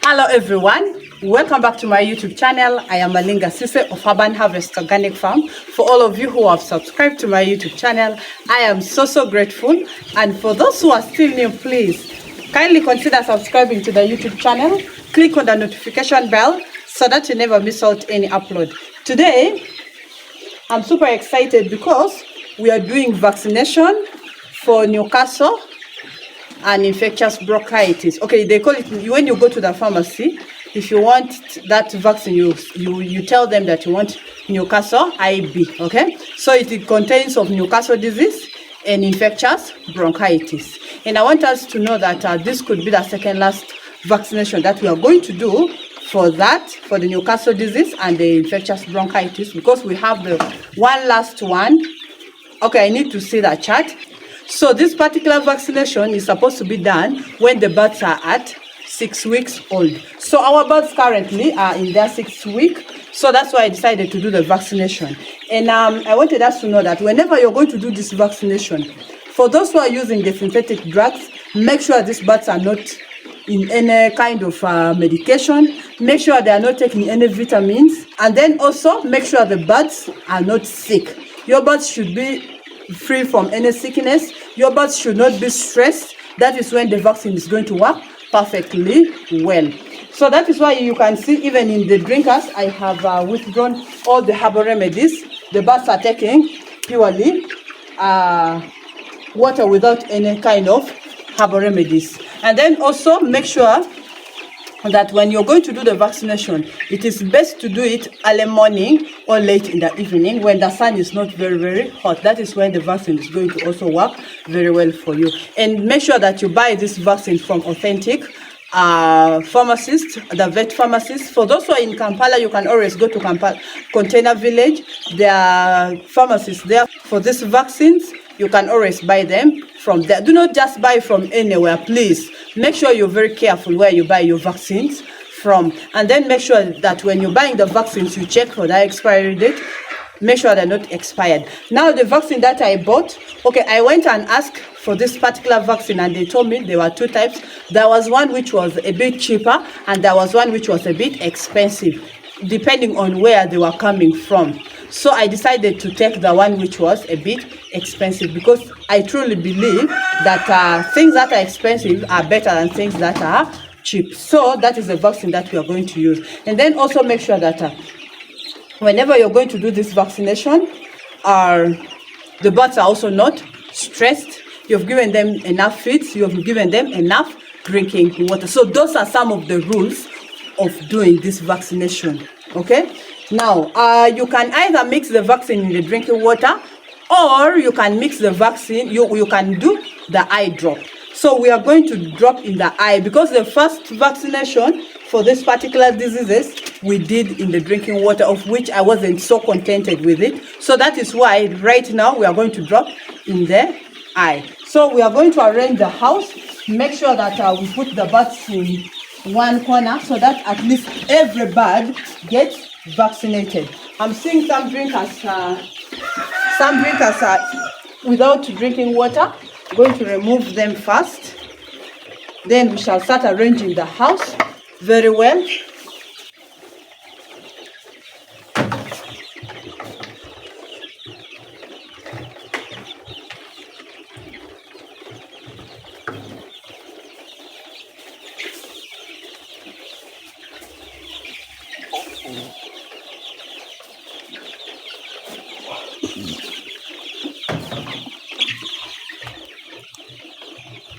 Hello everyone, welcome back to my YouTube channel. I am Malinga Sise of Urban Harvest Organic Farm. For all of you who have subscribed to my YouTube channel, I am so grateful. And for those who are still new, please kindly consider subscribing to the YouTube channel. Click on the notification bell so that you never miss out any upload. Today, I'm super excited because we are doing vaccination for Newcastle and infectious bronchitis. Okay, they call it, when you go to the pharmacy, if you want that vaccine, you tell them that you want Newcastle IB. Okay, so it contains of Newcastle disease and infectious bronchitis. And I want us to know that this could be the second last vaccination that we are going to do for the Newcastle disease and the infectious bronchitis, because we have the one last one. Okay, I need to see that chart. So this particular vaccination is supposed to be done when the birds are at 6 weeks old. So our birds currently are in their 6th week. So that's why I decided to do the vaccination. And I wanted us to know that whenever you're going to do this vaccination, for those who are using the synthetic drugs, make sure these birds are not in any kind of medication. Make sure they are not taking any vitamins. And then also make sure the birds are not sick. Your birds should be free from any sickness. Your birds should not be stressed. That is when the vaccine is going to work perfectly well. So that is why you can see even in the drinkers, I have withdrawn all the herbal remedies. The birds are taking purely water without any kind of herbal remedies. And then also make sure that when you're going to do the vaccination, it is best to do it early morning or late in the evening when the sun is not very hot. That is when the vaccine is going to also work very well for you. And make sure that you buy this vaccine from authentic pharmacists, the vet pharmacists. For those who are in Kampala, you can always go to Kampala Container Village. There are pharmacists there for these vaccines. You can always buy them from there. Do not just buy from anywhere, please. Make sure you're very careful where you buy your vaccines from. And then make sure that when you're buying the vaccines, you check for the expiry date. Make sure they're not expired. Now, the vaccine that I bought, okay, I went and asked for this particular vaccine and they told me there were two types. There was one which was a bit cheaper and there was one which was a bit expensive, depending on where they were coming from. So I decided to take the one which was a bit expensive, because I truly believe that things that are expensive are better than things that are cheap. So that is the vaccine that we are going to use. And then also make sure that whenever you're going to do this vaccination, the birds are also not stressed. You've given them enough feeds. You've given them enough drinking water. So those are some of the rules of doing this vaccination. Okay. Now, you can either mix the vaccine in the drinking water, or you can mix the vaccine, you can do the eye drop. So we are going to drop in the eye, because the first vaccination for this particular diseases we did in the drinking water, of which I wasn't so contented with it. So that is why right now we are going to drop in the eye. So we are going to arrange the house, make sure that we put the birds in one corner so that at least every bird gets vaccinated. I'm seeing some drinkers are without drinking water. I'm going to remove them first. Then we shall start arranging the house very well.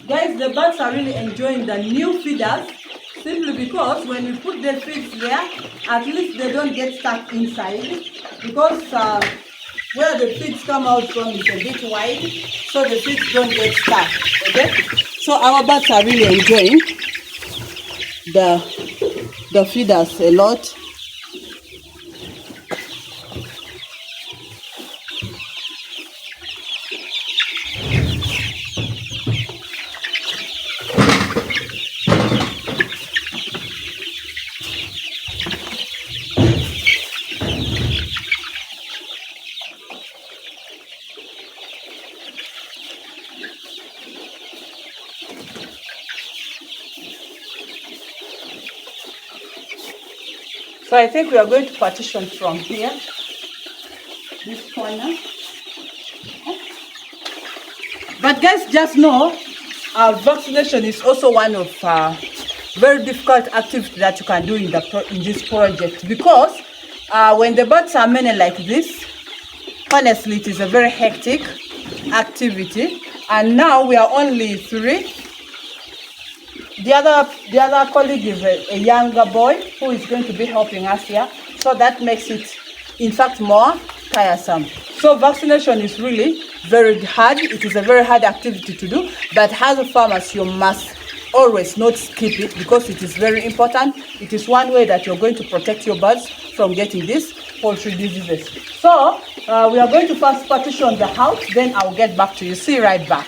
Guys, the birds are really enjoying the new feeders, simply because when we put the feeds there, at least they don't get stuck inside, because where the feeds come out from is a bit wide, so the feeds don't get stuck. Okay, so our birds are really enjoying the feeders a lot. So I think we are going to partition from here, this corner. But guys, just know, vaccination is also one of very difficult activity that you can do in this project, because when the birds are many like this, honestly, it is a very hectic activity. And now we are only 3. The other colleague is a younger boy who is going to be helping us here, so that makes it, in fact, more tiresome. So vaccination is really very hard. It is a very hard activity to do, but as a farmer, you must always not skip it, because it is very important. It is one way that you're going to protect your birds from getting these poultry diseases. So we are going to first partition the house, then I'll get back to you. See you right back.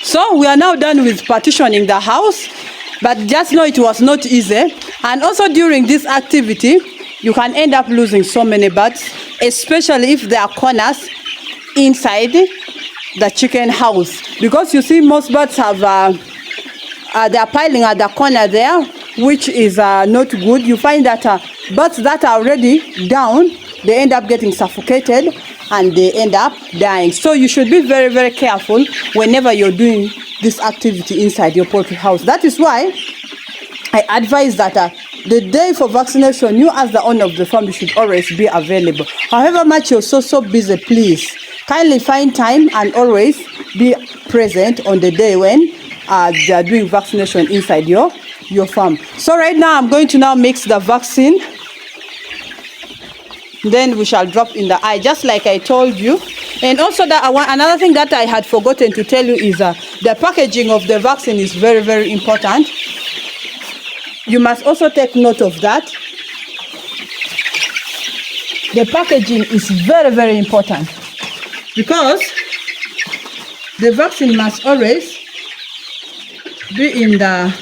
So we are now done with partitioning the house, but just know it was not easy. And also during this activity, you can end up losing so many birds, especially if there are corners inside the chicken house. Because you see, most birds have they are piling at the corner there, which is not good. You find that birds that are already down, they end up getting suffocated and they end up dying. So you should be very, very careful whenever you're doing this activity inside your poultry house. That is why I advise that the day for vaccination, you as the owner of the farm, you should always be available. However much you're so busy, please kindly find time and always be present on the day when they are doing vaccination inside your farm. So right now I'm going to now mix the vaccine. Then we shall drop in the eye, just like I told you. And also that another thing that I had forgotten to tell you is the packaging of the vaccine is very, very important. You must also take note of that. The packaging is very, very important, because the vaccine must always be in a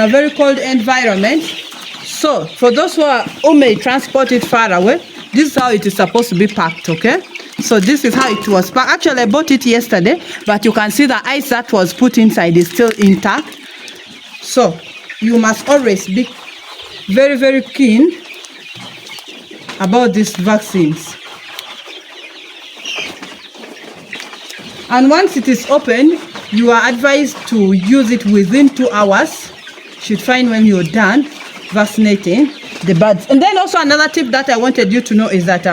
very cold environment. So for those who may transport it far away, this is how it is supposed to be packed, okay? So this is how it was packed. Actually, I bought it yesterday, but you can see the ice that was put inside is still intact. So you must always be very, very keen about these vaccines. And once it is open, you are advised to use it within 2 hours. You should find when you're done vaccinating the birds. And then also another tip that I wanted you to know is that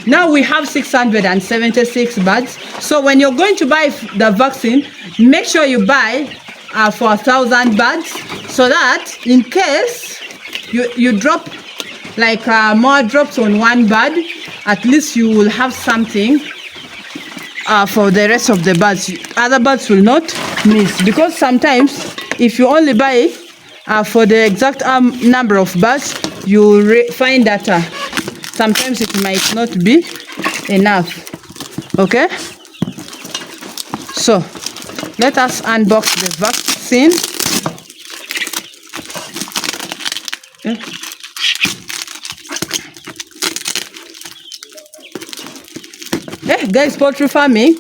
now we have 676 birds. So when you're going to buy the vaccine, make sure you buy for 1,000 birds, so that in case you drop like more drops on one bird, at least you will have something for the rest of the birds. Other birds will not miss, because sometimes if you only buy for the exact number of birds, you will find that sometimes it might not be enough. Okay, so let us unbox the vaccine. Okay. Guys, poultry farming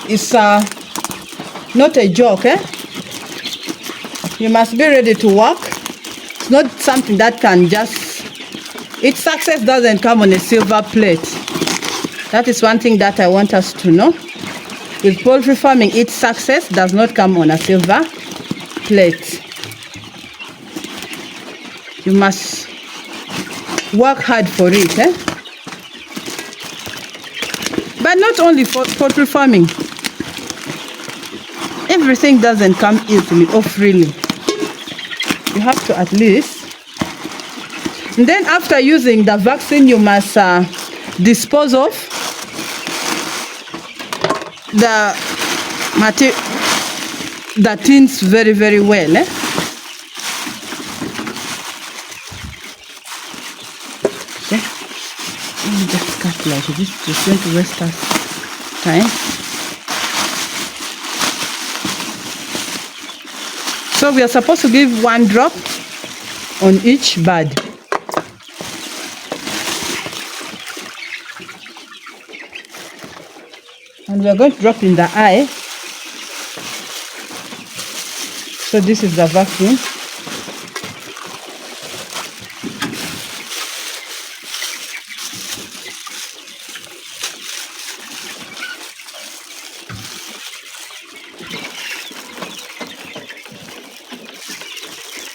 is not a joke. You must be ready to work. It's not something that can just, its success doesn't come on a silver plate. That is one thing that I want us to know. With poultry farming, its success does not come on a silver plate. You must work hard for it, eh? But not only for poultry farming. Everything doesn't come easily or freely. You have to at least. And then after using the vaccine, you must dispose of the tins very, very well. Eh? Okay. Let me just cut like this. Just going to waste us time. So we are supposed to give 1 drop on each bird. And we are going to drop in the eye. So this is the vaccine.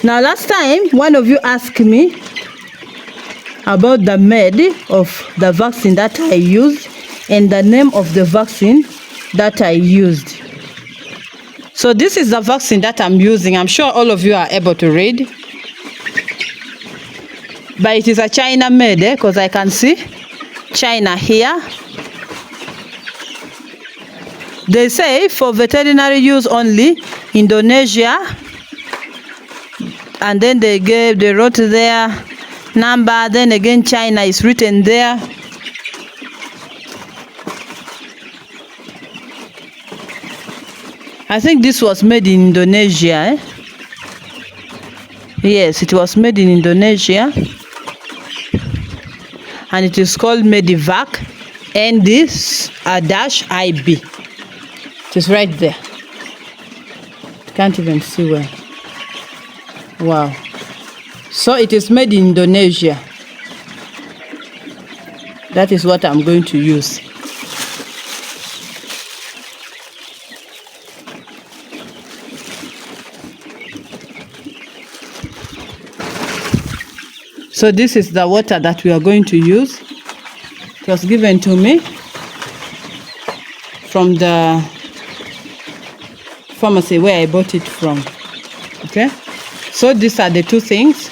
Now last time, one of you asked me about the made of the vaccine that I used and the name of the vaccine that I used. So this is the vaccine that I'm using. I'm sure all of you are able to read. But it is a China made, because I can see China here. They say for veterinary use only, Indonesia. And then they wrote their number. Then again, China is written there. I think this was made in Indonesia. Eh? Yes, it was made in Indonesia. And it is called Medivac ND-IB. It is right there. Can't even see where. Wow. So it is made in Indonesia. That is what I'm going to use. So this is the water that we are going to use. It was given to me from the pharmacy where I bought it from. Okay? So these are the 2 things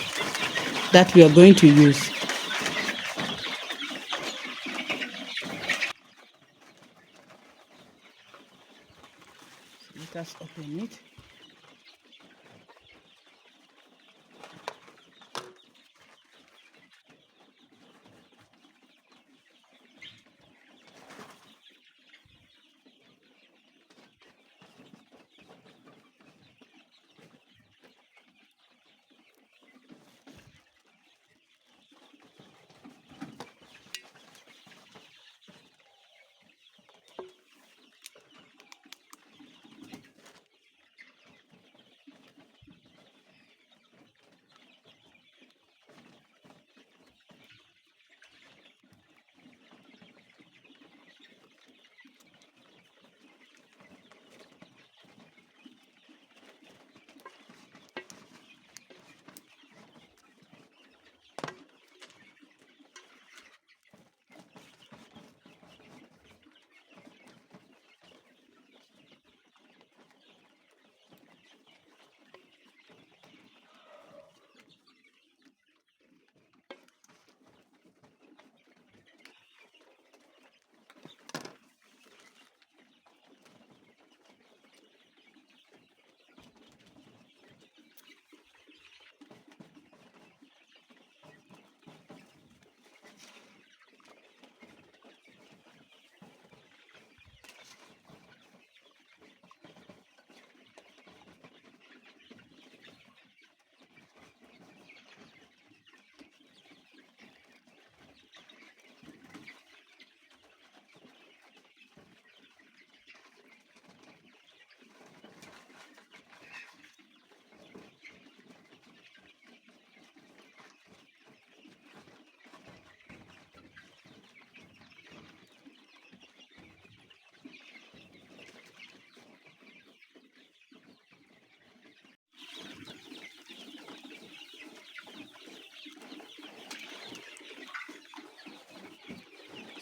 that we are going to use. Let us open it.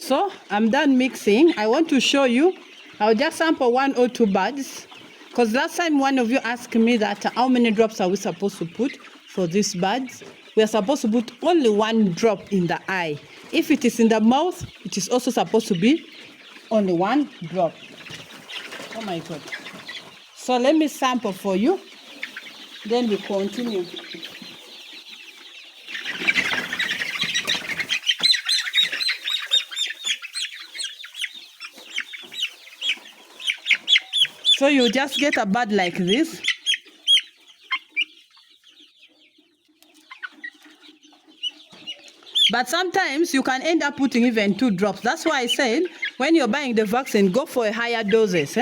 So I'm done mixing. I want to show you. I'll just sample 1 or 2 buds, because last time one of you asked me that how many drops are we supposed to put for these buds. We are supposed to put only 1 drop in the eye. If it is in the mouth, it is also supposed to be only 1 drop. Oh my God. So let me sample for you, then we continue. So you just get a bud like this. But sometimes you can end up putting even 2 drops. That's why I said when you're buying the vaccine, go for a higher doses.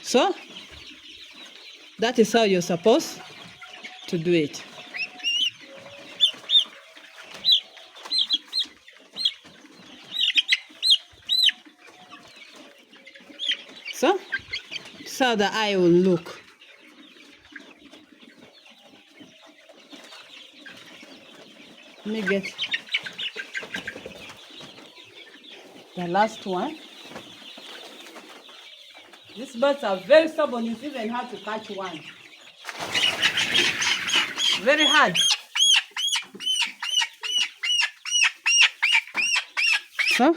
So that is how you're supposed to do it. So that's how the eye will look. Let me get the last one. These birds are very stubborn. It's even hard to catch one. Very hard. So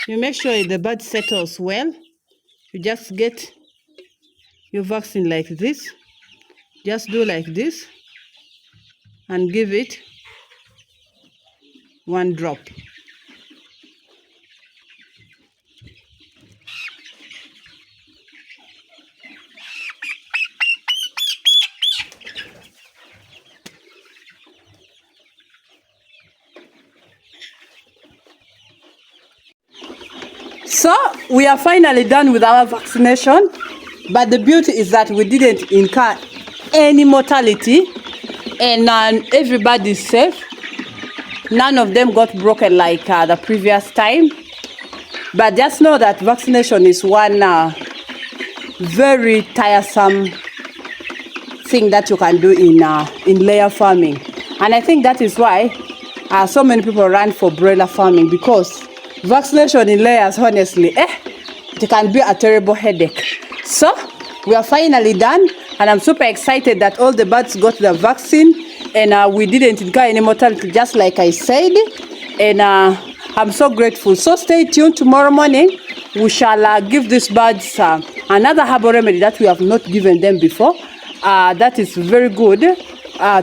you make sure the bird settles well. You just get your vaccine like this. Just do like this and give it 1 drop. So we are finally done with our vaccination, but the beauty is that we didn't incur any mortality, and everybody's safe. None of them got broken like the previous time. But just know that vaccination is one very tiresome thing that you can do in layer farming, and I think that is why so many people run for broiler farming, because vaccination in layers, honestly, it can be a terrible headache. So we are finally done, and I'm super excited that all the birds got the vaccine, and we didn't incur any mortality, just like I said, and I'm so grateful. So stay tuned. Tomorrow morning we shall give these birds another herbal remedy that we have not given them before. That is very good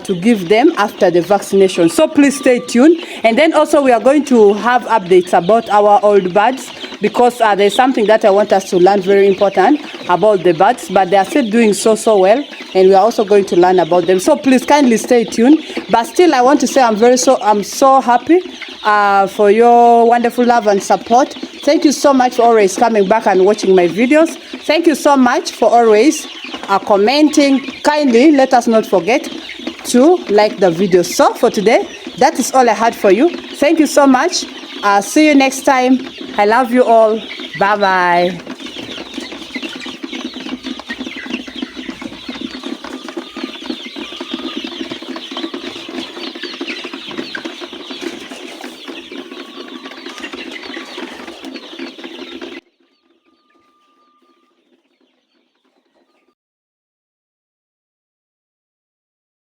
to give them after the vaccination. So please stay tuned. And then also we are going to have updates about our old birds, because there's something that I want us to learn very important about the birds, but they are still doing so well, and we are also going to learn about them. So please kindly stay tuned. But still, I want to say I'm so happy for your wonderful love and support. Thank you so much for always coming back and watching my videos. Thank you so much for always commenting. Kindly let us not forget to like the video. So for today, that is all I had for you. Thank you so much. See you next time. I love you all. Bye bye.